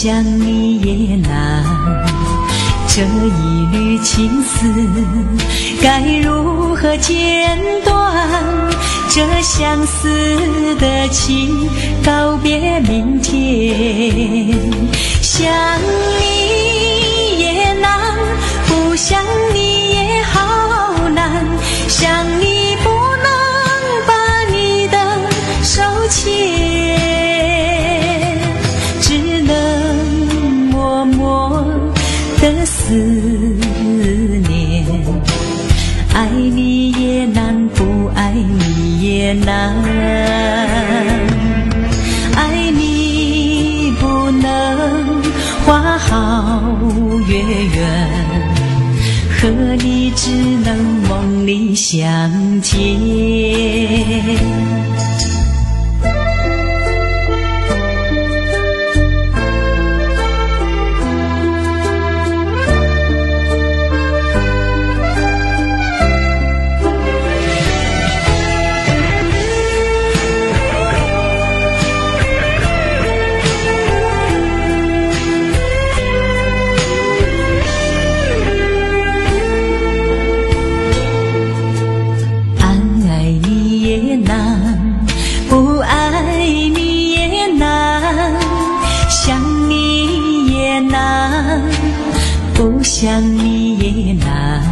想你也难，这一缕情丝该如何剪断？这相思的情，告别明天。想你也难，不想你也好难，想你不能把你的手牵，只能默默的思念。爱你也难，不爱你也难，爱你不能花好月圆，和你只能梦里相见。不爱你也难，想你也难，不想你也难。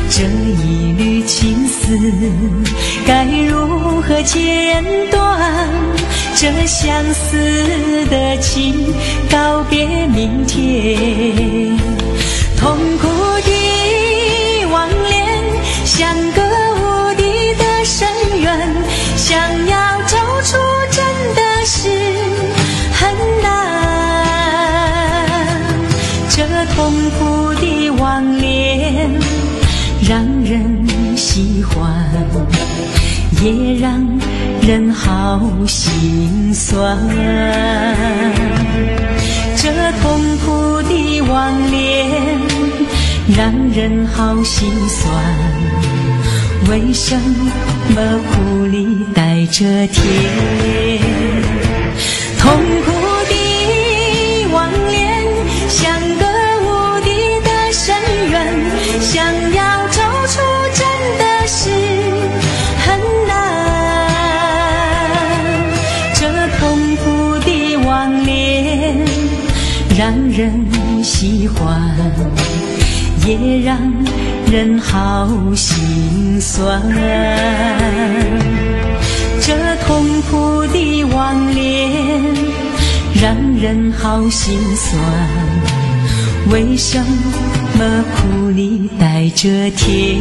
这一缕情丝该如何剪断？这相思的情，告别明天。痛苦的忘恋，像个无底的深渊，想要走出真的是很难。这痛苦的忘恋让人喜欢，也让人好心酸。这痛苦的忘恋让人好心酸，为什么苦里带着甜？痛苦的忘恋像个无底的深渊，想要走出真的是很难。这痛苦的忘恋让人喜欢，也让人好心酸。这痛苦的忘恋让人好心酸，为什么苦里带着甜？